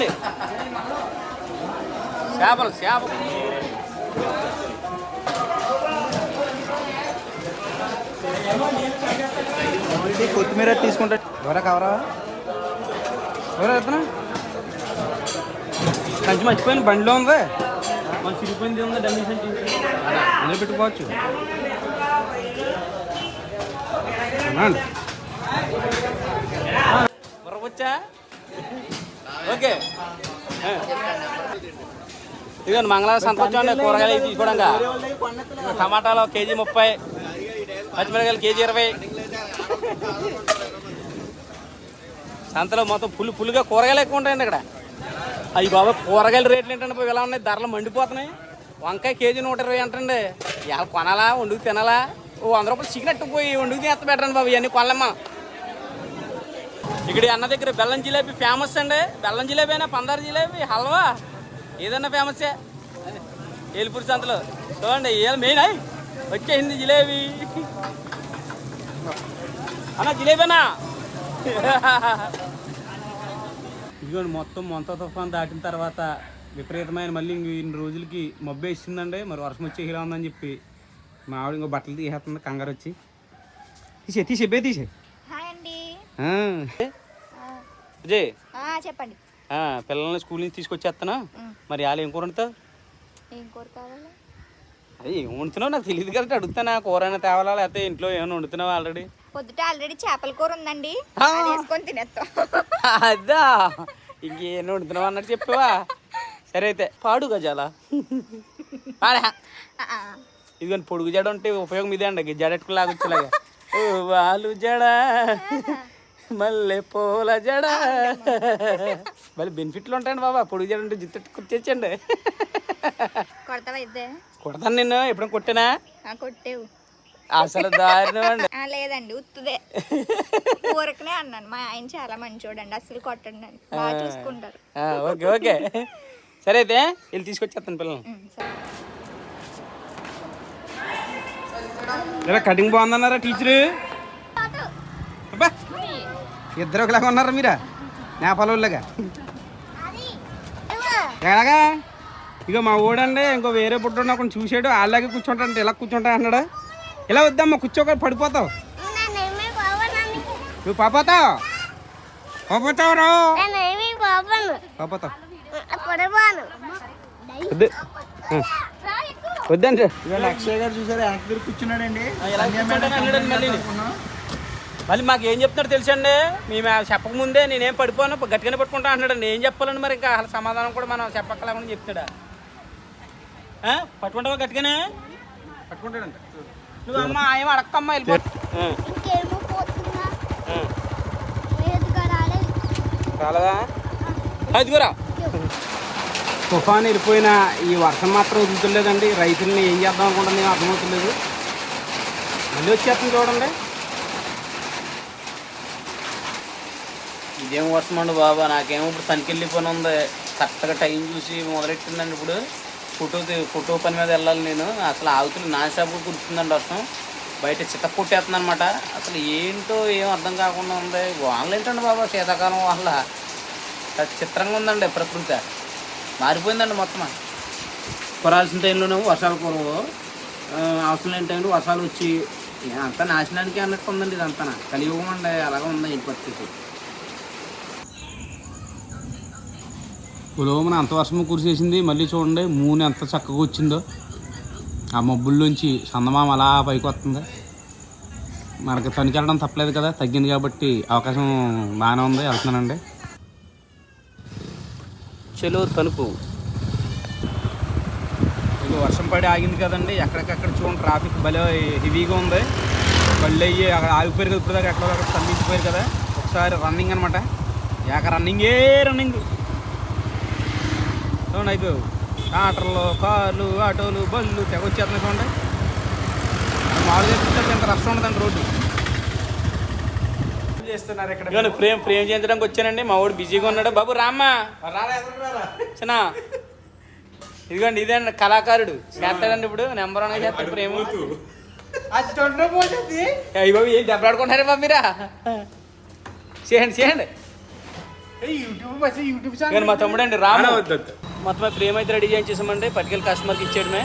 ఇదిగోండి చేపలు చేపలు. కొత్తిమీర తీసుకుంటా ఎవరా కావరా ఎవరా ఎత్తనా కంచి మర్చిపోయింది బండిలో ఉంది మన చిరిగిపోయింది ఉంది డమ్మీ సంచి అందులో పెట్టుకోవచ్చు. వచ్చా ఓకే ఇదిగోండి మంగళవారం సంత వచ్చాండి కూరగాయలు తీసుకోవడంగా. టమాటాలు కేజీ 30, పచ్చిమిరకాయలు కేజీ 20. సంతలో మొత్తం పుల్లుగా కూరగాయలు ఎక్కువ ఉంటాయండి ఇక్కడ. అవి బాబా కూరగాయల రేట్లు ఏంటంటే ఇలా ఉన్నాయి, ధరలు మండిపోతున్నాయి. వంకాయ కేజీ 120 అంటండి. ఇలా కొనాలా వండుకు తినాలా? ఓ 100 రూపాయలు చికెన్ పోయి వండుకు తీస్త పెట్టండి బాబు. ఇవన్నీ కొనలేమ్మా. ఇక్కడ అన్న దగ్గర బెల్లం జిలేబీ ఫేమస్ అండి. బెల్లం జిలేబీ అయినా పందారు జిలేబీ హల్వా ఏదన్నా ఫేమస్సే ఏలుపూరి సంతలో. చూడండి ఏ మెయిన్ అయి వచ్చేసింది జిలేబీ అన్న జిలేబీనా. ఇదిగోండి మొత్తం మొంత తుఫాన్ దాటిన తర్వాత విపరీతమైన మళ్ళీ ఇన్ని రోజులకి మబ్బు వేసిందండి. మరి వర్షం వచ్చే ఇలా ఉందని చెప్పి మా ఆవిడ ఇంకో బట్టలు తీసేస్తుంది కంగారు వచ్చి. తీసే విజయ్ చెప్పండి. పిల్లల్ని స్కూల్ నుంచి తీసుకొచ్చేస్తాను. మరి వాళ్ళు ఏం కూర వండుతావు? అదే ఏం వండుతున్నావు నాకు తెలియదు కదా అడుగుతానా. కూర అయినా తేవాలా లేకపోతే ఇంట్లో ఏమైనా వండుతున్నావు? ఆల్రెడీ చేపల కూర ఉందండి వేసుకొని తినేస్తాం. అదా ఇంకేం వండుతున్నావు అన్నట్టు చెప్పావా? సరే అయితే పాడు గజాలా పాడా. ఇదిగోండి పొడుగు జడ ఉంటే ఉపయోగం ఇదే అండి. జడెట్టుకు లాగొచ్చేలాగా వాళ్ళు జడ మల్లె పూల జడ మళ్ళీ బెనిఫిట్లు ఉంటాయండి బాబా. పొడుగు జడ ఉంటే జిత్తెట్టు తెచ్చండి. కొడతాను నిన్ను. ఎప్పుడైనా కొట్టానా? కొట్టేవు అసలు దారుణం అండి. లేదండి ఉత్తుదే ఊరకనే అన్నాను. మా ఆయన చాలా మంచోడండి, అసలు కొట్టండి అని బాగా చూసుకుంటారు. ఓకే ఓకే సరే అయితే వెళ్ళి తీసుకొచ్చేస్తాను పిల్లలు. కటింగ్ బాగుందన్నారా టీచరు? అబ్బా ఇద్దరు ఒకలాగా ఉన్నారా మీరా నేపాలోళ్ళగా? ఎలాగా ఇక మా ఊడండి ఇంకో వేరే పుట్టు కొంచెం చూసాడు వాళ్ళలాగే కూర్చుంటాడంటే ఇలా కూర్చుంటా అన్నాడు. ఇలా వద్దమ్మా కూర్చోక పడిపోతావు. నువ్వు పాపోతావు పాపోతావు పాపోతావు వద్దు వద్దండి. అక్షయ్ గారు చూసారు వెనక్కి తిరిగి కూర్చున్నాడండి. మళ్ళీ మాకు ఏం చెప్తున్నాడు తెలుసండి. మేము చెప్పకముందే నేనేం పడిపోను గట్టిగానే పట్టుకుంటా అంటున్నాడండి. ఏం చెప్పాలండి మరి? ఇంకా సమాధానం కూడా మనం చెప్పక్కలేమని చెప్తాడా? పట్టుకుంటావా? గట్టిగానే పట్టుకుంటాడంట. నువ్వు అమ్మ ఏమో అడక్కమ్మా వెళ్ళిపో. రాలేదా? అదిగురా తుఫాన్ వెళ్ళిపోయిన ఈ వర్షం మాత్రం వదులుతులేదండి. రైతుల్ని ఏం చేద్దాం అనుకుంటుంది అర్థమవుతులేదు. మళ్ళీ వచ్చేస్తుంది చూడండి. ఇదేం వర్షం అండి బాబా. నాకేమో ఇప్పుడు తనికెళ్ళి పని ఉంది. కరెక్ట్గా టైం చూసి మొదలెట్టిందండి. ఇప్పుడు ఫోటో పని మీద వెళ్ళాలి నేను. అసలు ఆవుతులు నా షాపు కురుతుందండి వర్షం. బయట చిత్త కొట్టేస్తుంది అనమాట. అసలు ఏంటో ఏం అర్థం కాకుండా ఉంది. వానలు ఏంటండి బాబా శీతాకాలం వల్ల చిత్రంగా ఉందండి. ప్రకృతి మారిపోయిందండి మొత్తం. కురాల్సిన టైంలోనేమో వర్షాలు కురవు, అవసరం లేని టైంలో వర్షాలు వచ్చి అంతా నాశనానికి అన్నట్టు ఉందండి. ఇదంతా కలియుగం అండి. అలాగే ఉంది ఈ పరిస్థితి. పులోమన అంత వర్షం కురిసేసింది. మళ్ళీ చూడండి మూన్ ఎంత చక్కగా వచ్చిందో. ఆ మబ్బుల్లోంచి చందమామ అలా పైకి వస్తుంది. మనకి తనికెళ్ళడం తప్పలేదు కదా, తగ్గింది కాబట్టి అవకాశం బాగానే ఉంది. వెళ్తున్నానండి. చెలో తలుపు ఇది వర్షం పడి ఆగింది కదండి. ఎక్కడికక్కడ చూడండి ట్రాఫిక్ భలే హెవీగా ఉంది. బళ్ళు అయ్యి అక్కడ ఆగిపోయారు కదా. ఇప్పుడు దాకా ఎక్కడో అక్కడ స్తంభించిపోయారు కదా. ఒకసారి రన్నింగ్ అనమాట. రన్నింగే రన్నింగ్ చూడండి. అయిపోయావు ట్రాక్టర్లు, కార్లు, ఆటోలు, బళ్ళు తెగ వచ్చేస్తున్నాయి చూడండి. మామూలుగా ఎంత రష్ ఉండదండి రోడ్డు. చేస్తున్నారు ఇక్కడ ఫ్రేమ్ చేయించడానికి వచ్చానండి. మా వాడు బిజీగా ఉన్నాడు. బాబు రామ్మా చిన్న ఇదిగోండి ఇదేండి కళాకారుడు చేస్తాడండి. ఇప్పుడు నెంబర్ 1 చేస్తాడు ఫ్రేమ్. అయ్యి బాబు ఏం దెబ్బలాడుకుంటారే బాబు మీరా? చేయండి యూట్యూబ్ కానీ మా తమ్ముడు అండి రాము మొత్తం ఫ్రేమ్ అయితే రెడీ చేయించేసామండి పట్టుకెళ్ళి కస్టమర్కి ఇచ్చేయడమే